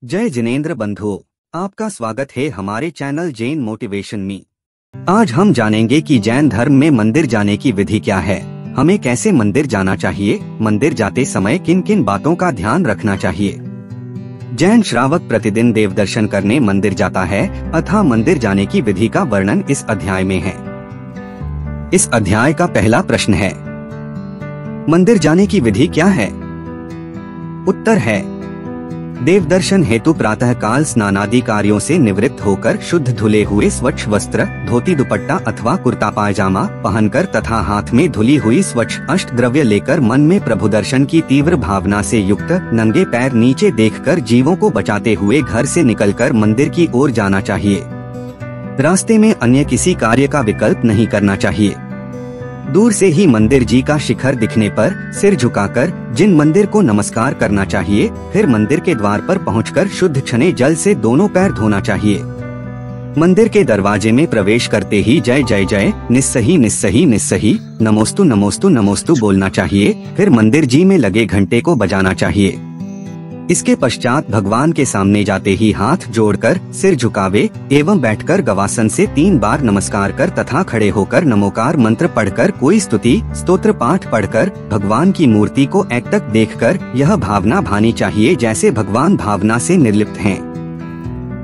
जय जिनेंद्र बंधुओं, आपका स्वागत है हमारे चैनल जैन मोटिवेशन में। आज हम जानेंगे कि जैन धर्म में मंदिर जाने की विधि क्या है, हमें कैसे मंदिर जाना चाहिए, मंदिर जाते समय किन किन बातों का ध्यान रखना चाहिए। जैन श्रावक प्रतिदिन देव दर्शन करने मंदिर जाता है, अतः मंदिर जाने की विधि का वर्णन इस अध्याय में है। इस अध्याय का पहला प्रश्न है, मंदिर जाने की विधि क्या है? उत्तर है, देव दर्शन हेतु प्रातः काल स्नानादि कार्यों से निवृत्त होकर शुद्ध धुले हुए स्वच्छ वस्त्र, धोती दुपट्टा अथवा कुर्ता पायजामा पहनकर तथा हाथ में धुली हुई स्वच्छ अष्ट द्रव्य लेकर मन में प्रभु दर्शन की तीव्र भावना से युक्त नंगे पैर नीचे देखकर जीवों को बचाते हुए घर से निकलकर मंदिर की ओर जाना चाहिए। रास्ते में अन्य किसी कार्य का विकल्प नहीं करना चाहिए। दूर से ही मंदिर जी का शिखर दिखने पर सिर झुकाकर जिन मंदिर को नमस्कार करना चाहिए, फिर मंदिर के द्वार पर पहुंचकर शुद्ध छने जल से दोनों पैर धोना चाहिए। मंदिर के दरवाजे में प्रवेश करते ही जय जय जय, निस्सही निस्सही निस्सही, नमोस्तु नमोस्तु नमोस्तु बोलना चाहिए। फिर मंदिर जी में लगे घंटे को बजाना चाहिए। इसके पश्चात भगवान के सामने जाते ही हाथ जोड़कर सिर झुकावे एवं बैठकर गवासन से 3 बार नमस्कार कर तथा खड़े होकर नमोकार मंत्र पढ़कर कोई स्तुति स्तोत्र पाठ पढ़कर भगवान की मूर्ति को एकटक देखकर यह भावना भानी चाहिए जैसे भगवान भावना से निर्लिप्त हैं,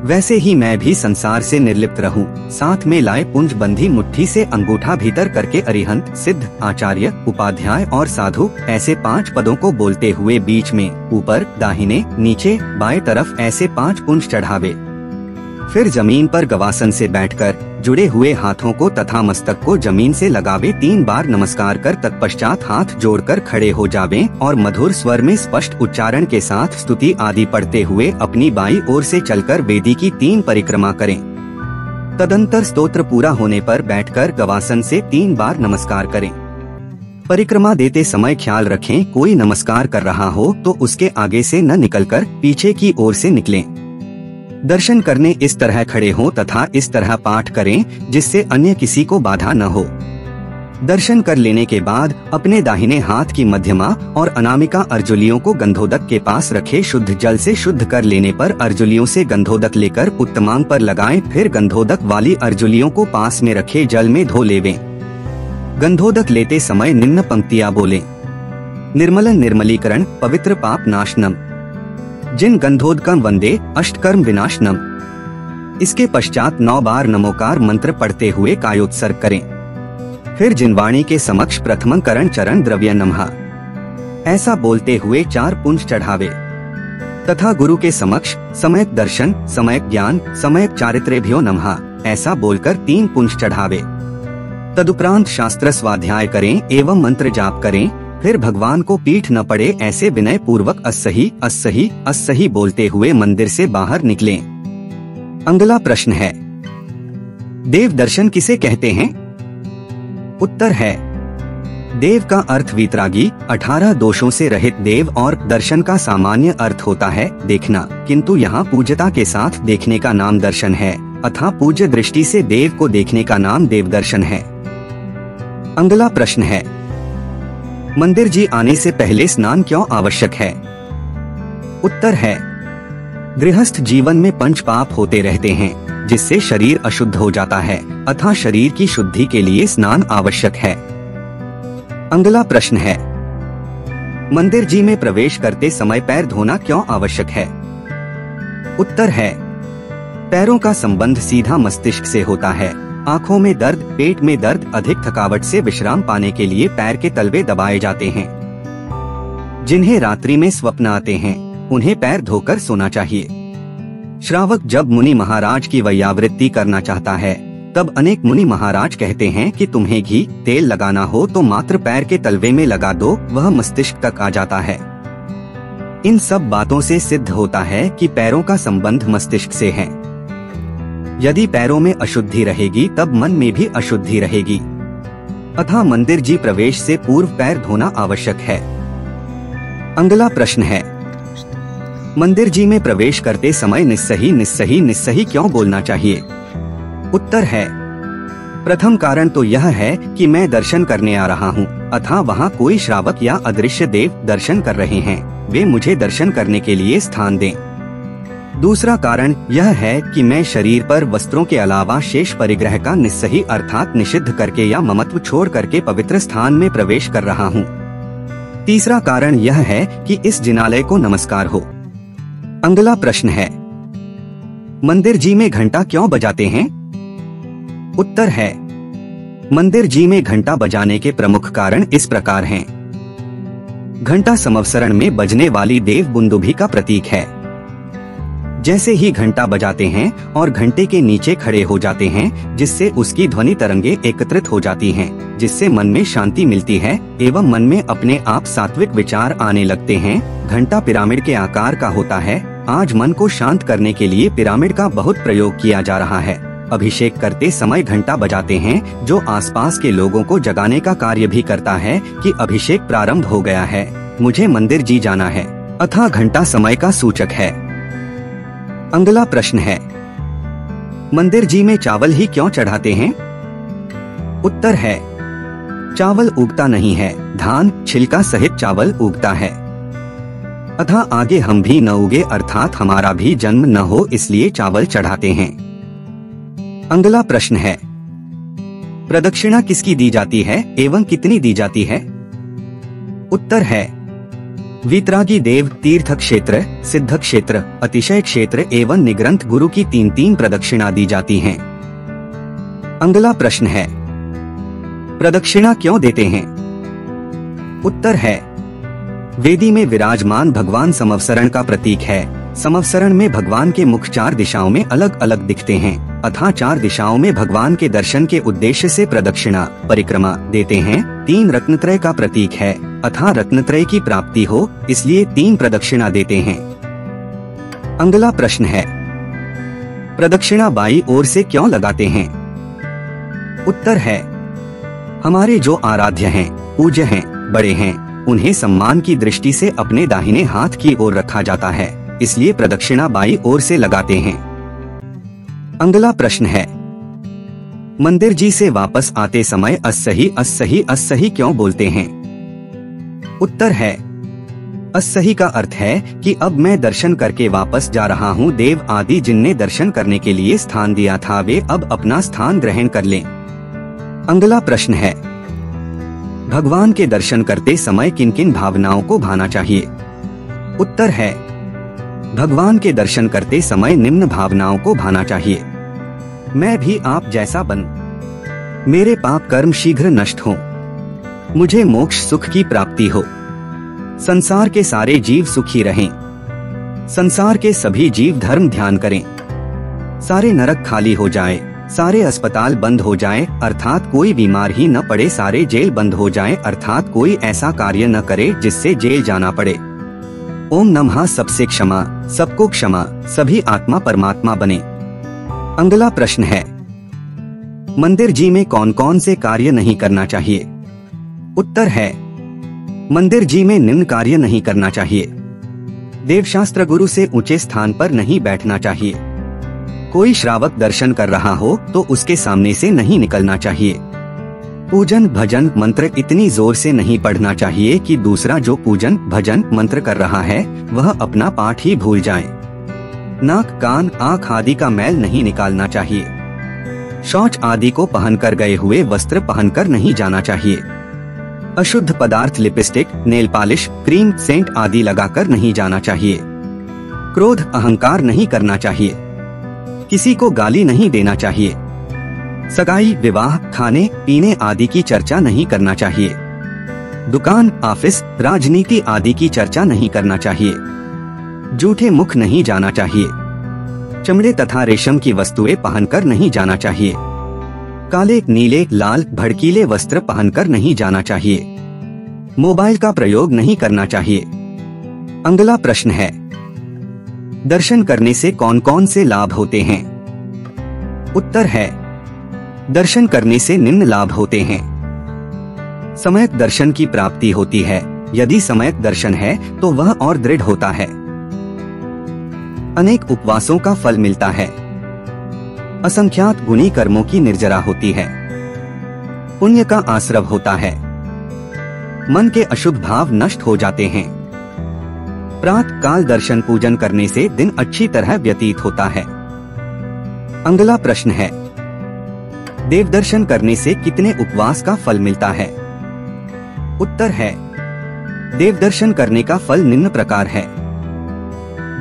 वैसे ही मैं भी संसार से निर्लिप्त रहूं। साथ में लाए पुंज बंधी मुट्ठी से अंगूठा भीतर करके अरिहंत, सिद्ध, आचार्य, उपाध्याय और साधु ऐसे 5 पदों को बोलते हुए बीच में ऊपर, दाहिने, नीचे, बाएं तरफ ऐसे 5 पुंज चढ़ावे। फिर जमीन पर गवासन से बैठकर जुड़े हुए हाथों को तथा मस्तक को जमीन से लगावे, 3 बार नमस्कार कर तत्पश्चात हाथ जोड़कर खड़े हो जावें और मधुर स्वर में स्पष्ट उच्चारण के साथ स्तुति आदि पढ़ते हुए अपनी बाईं ओर से चलकर वेदी की 3 परिक्रमा करें। तदंतर स्तोत्र पूरा होने पर बैठकर गवासन से 3 बार नमस्कार करें। परिक्रमा देते समय ख्याल रखें, कोई नमस्कार कर रहा हो तो उसके आगे से न निकलकर पीछे की ओर से निकलें। दर्शन करने इस तरह खड़े हों तथा इस तरह पाठ करें जिससे अन्य किसी को बाधा न हो। दर्शन कर लेने के बाद अपने दाहिने हाथ की मध्यमा और अनामिका अर्जुलियों को गंधोदक के पास रखे शुद्ध जल से शुद्ध कर लेने पर अर्जुलियों से गंधोदक लेकर उत्तमांग पर लगाएं। फिर गंधोदक वाली अर्जुलियों को पास में रखे जल में धो लेवें। गंधोदक लेते समय निम्न पंक्तियां बोलें, निर्मलन निर्मलीकरण पवित्र पाप नाशनम, जिन गंधोदकम वंदे अष्टकर्म विनाशनम। इसके पश्चात 9 बार नमोकार मंत्र पढ़ते हुए कायोत्सर्ग करें। फिर जिनवाणी के समक्ष प्रथमं करण चरण द्रव्य नमः ऐसा बोलते हुए 4 पुंज चढ़ावे तथा गुरु के समक्ष सम्यक दर्शन, सम्यक ज्ञान, सम्यक चारित्र्यभ्यो नमः ऐसा बोलकर 3 पुंज चढ़ावे। तदुपरांत शास्त्र स्वाध्याय करें एवं मंत्र जाप करें। फिर भगवान को पीठ न पड़े ऐसे विनय पूर्वक अस्सही अस्सही अस्सही बोलते हुए मंदिर से बाहर निकलें। अगला प्रश्न है, देव दर्शन किसे कहते हैं? उत्तर है, देव का अर्थ वीतरागी, 18 दोषों से रहित देव और दर्शन का सामान्य अर्थ होता है देखना, किंतु यहाँ पूज्यता के साथ देखने का नाम दर्शन है, अतः पूज्य दृष्टि से देव को देखने का नाम देव दर्शन है। अगला प्रश्न है, मंदिर जी आने से पहले स्नान क्यों आवश्यक है? उत्तर है, गृहस्थ जीवन में 5 पाप होते रहते हैं जिससे शरीर अशुद्ध हो जाता है, अतः शरीर की शुद्धि के लिए स्नान आवश्यक है। अगला प्रश्न है, मंदिर जी में प्रवेश करते समय पैर धोना क्यों आवश्यक है? उत्तर है, पैरों का संबंध सीधा मस्तिष्क से होता है। आँखों में दर्द, पेट में दर्द, अधिक थकावट से विश्राम पाने के लिए पैर के तलवे दबाए जाते हैं। जिन्हें रात्रि में स्वप्न आते हैं उन्हें पैर धोकर सोना चाहिए। श्रावक जब मुनि महाराज की वैयावृत्ति करना चाहता है तब अनेक मुनि महाराज कहते हैं कि तुम्हें घी तेल लगाना हो तो मात्र पैर के तलवे में लगा दो, वह मस्तिष्क तक आ जाता है। इन सब बातों से सिद्ध होता है कि पैरों का संबंध मस्तिष्क से है। यदि पैरों में अशुद्धि रहेगी तब मन में भी अशुद्धि रहेगी, अतः मंदिर जी प्रवेश से पूर्व पैर धोना आवश्यक है। अगला प्रश्न है, मंदिर जी में प्रवेश करते समय निस्सही निस्सही निस्सही क्यों बोलना चाहिए? उत्तर है, प्रथम कारण तो यह है कि मैं दर्शन करने आ रहा हूँ, अतः वहाँ कोई श्रावक या अदृश्य देव दर्शन कर रहे हैं, वे मुझे दर्शन करने के लिए स्थान दें। दूसरा कारण यह है कि मैं शरीर पर वस्त्रों के अलावा शेष परिग्रह का निस्सही अर्थात निषिद्ध करके या ममत्व छोड़ करके पवित्र स्थान में प्रवेश कर रहा हूँ। तीसरा कारण यह है कि इस जिनालय को नमस्कार हो। अगला प्रश्न है, मंदिर जी में घंटा क्यों बजाते हैं? उत्तर है, मंदिर जी में घंटा बजाने के प्रमुख कारण इस प्रकार हैं। घंटा संवत्सरण में बजने वाली देव बुंदुभी का प्रतीक है। जैसे ही घंटा बजाते हैं और घंटे के नीचे खड़े हो जाते हैं, जिससे उसकी ध्वनि तरंगे एकत्रित हो जाती हैं, जिससे मन में शांति मिलती है एवं मन में अपने आप सात्विक विचार आने लगते हैं। घंटा पिरामिड के आकार का होता है। आज मन को शांत करने के लिए पिरामिड का बहुत प्रयोग किया जा रहा है। अभिषेक करते समय घंटा बजाते हैं, जो आसपास के लोगों को जगाने का कार्य भी करता है कि अभिषेक प्रारंभ हो गया है, मुझे मंदिर जी जाना है, अतः घंटा समय का सूचक है। अगला प्रश्न है, मंदिर जी में चावल ही क्यों चढ़ाते हैं? उत्तर है, चावल उगता नहीं है, धान छिलका सहित चावल उगता है, अतः आगे हम भी न उगे अर्थात हमारा भी जन्म न हो, इसलिए चावल चढ़ाते हैं। अगला प्रश्न है, प्रदक्षिणा किसकी दी जाती है एवं कितनी दी जाती है? उत्तर है, वीतरागी देव, तीर्थ क्षेत्र, सिद्ध क्षेत्र, अतिशय क्षेत्र एवं निग्रंथ गुरु की 3-3 प्रदक्षिणा दी जाती हैं। अगला प्रश्न है, प्रदक्षिणा क्यों देते हैं? उत्तर है, वेदी में विराजमान भगवान संवत्सरण का प्रतीक है। संवत्सरण में भगवान के मुख 4 दिशाओं में अलग अलग दिखते हैं, अतः 4 दिशाओं में भगवान के दर्शन के उद्देश्य से प्रदक्षिणा परिक्रमा देते हैं। 3 रत्नत्रय का प्रतीक है, अतः रत्नत्रय की प्राप्ति हो, इसलिए 3 प्रदक्षिणा देते हैं। अगला प्रश्न है, प्रदक्षिणा बाईं ओर से क्यों लगाते हैं? उत्तर है, हमारे जो आराध्य हैं, पूज्य हैं, बड़े हैं, उन्हें सम्मान की दृष्टि से अपने दाहिने हाथ की ओर रखा जाता है, इसलिए प्रदक्षिणा बाईं ओर से लगाते हैं। अगला प्रश्न है, मंदिर जी से वापस आते समय अस्सही अस्सही अस्सही क्यों बोलते हैं? उत्तर है, अस्सही का अर्थ है कि अब मैं दर्शन करके वापस जा रहा हूँ। देव आदि जिनने दर्शन करने के लिए स्थान दिया था, वे अब अपना स्थान ग्रहण कर लें। अगला प्रश्न है, भगवान के दर्शन करते समय किन किन भावनाओं को भाना चाहिए? उत्तर है, भगवान के दर्शन करते समय निम्न भावनाओं को भाना चाहिए। मैं भी आप जैसा बनूं, मेरे पाप कर्म शीघ्र नष्ट हों, मुझे मोक्ष सुख की प्राप्ति हो, संसार के सारे जीव सुखी रहें, संसार के सभी जीव धर्म ध्यान करें, सारे नरक खाली हो जाए, सारे अस्पताल बंद हो जाए अर्थात कोई बीमार ही न पड़े, सारे जेल बंद हो जाए अर्थात कोई ऐसा कार्य न करे जिससे जेल जाना पड़े। ओम नमः सबसे क्षमा, सबको क्षमा, सभी आत्मा परमात्मा बने। अगला प्रश्न है, मंदिर जी में कौन कौन से कार्य नहीं करना चाहिए? उत्तर है, मंदिर जी में निम्न कार्य नहीं करना चाहिए। देवशास्त्र गुरु से ऊंचे स्थान पर नहीं बैठना चाहिए। कोई श्रावक दर्शन कर रहा हो तो उसके सामने से नहीं निकलना चाहिए। पूजन भजन मंत्र इतनी जोर से नहीं पढ़ना चाहिए कि दूसरा जो पूजन भजन मंत्र कर रहा है वह अपना पाठ ही भूल जाए। नाक कान आँख आदि का मैल नहीं निकालना चाहिए। शौच आदि को पहनकर गए हुए वस्त्र पहनकर नहीं जाना चाहिए। अशुद्ध पदार्थ lipstick, nail polish, cream, scent आदि लगाकर नहीं जाना चाहिए। क्रोध अहंकार नहीं करना चाहिए। किसी को गाली नहीं देना चाहिए। सगाई विवाह खाने पीने आदि की चर्चा नहीं करना चाहिए। दुकान ऑफिस राजनीति आदि की चर्चा नहीं करना चाहिए। जूठे मुख नहीं जाना चाहिए। चमड़े तथा रेशम की वस्तुएं पहनकर नहीं जाना चाहिए। काले नीले लाल भड़कीले वस्त्र पहनकर नहीं जाना चाहिए। मोबाइल का प्रयोग नहीं करना चाहिए। अगला प्रश्न है, दर्शन करने से कौन कौन से लाभ होते हैं? उत्तर है, दर्शन करने से निम्न लाभ होते हैं। सम्यक दर्शन की प्राप्ति होती है। यदि सम्यक दर्शन है तो वह और दृढ़ होता है। अनेक उपवासों का फल मिलता है। असंख्यात गुणी कर्मों की निर्जरा होती है। पुण्य का आश्रव होता है। मन के अशुभ भाव नष्ट हो जाते हैं। प्रातः काल दर्शन पूजन करने से दिन अच्छी तरह व्यतीत होता है। अगला प्रश्न है, देव दर्शन करने से कितने उपवास का फल मिलता है? उत्तर है, देव दर्शन करने का फल निम्न प्रकार है।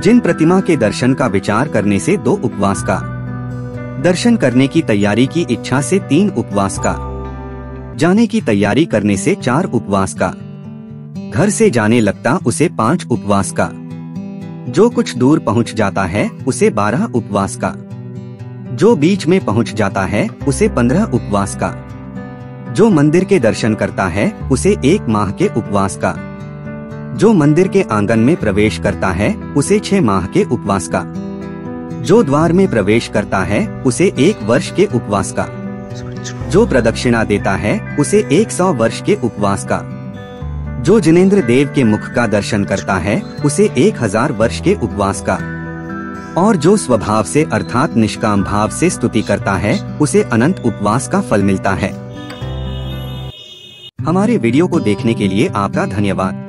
जिन प्रतिमा के दर्शन का विचार करने से 2 उपवास का, दर्शन करने की तैयारी की इच्छा से 3 उपवास का, जाने की तैयारी करने से 4 उपवास का, घर से जाने लगता उसे 5 उपवास का, जो कुछ दूर पहुंच जाता है उसे 12 उपवास का, जो बीच में पहुंच जाता है उसे 15 उपवास का, जो मंदिर के दर्शन करता है उसे 1 माह के उपवास का, जो मंदिर के आंगन में प्रवेश करता है उसे 6 माह के उपवास का, जो द्वार में प्रवेश करता है उसे 1 वर्ष के उपवास का, जो प्रदक्षिणा देता है उसे 100 वर्ष के उपवास का, जो जिनेंद्र देव के मुख का दर्शन करता है उसे 1000 वर्ष के उपवास का, और जो स्वभाव से अर्थात निष्काम भाव से स्तुति करता है उसे अनंत उपवास का फल मिलता है। हमारे वीडियो को देखने के लिए आपका धन्यवाद।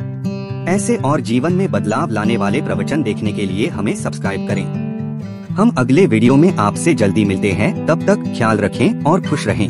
ऐसे और जीवन में बदलाव लाने वाले प्रवचन देखने के लिए हमें सब्सक्राइब करें। हम अगले वीडियो में आपसे जल्दी मिलते हैं, तब तक ख्याल रखें और खुश रहें।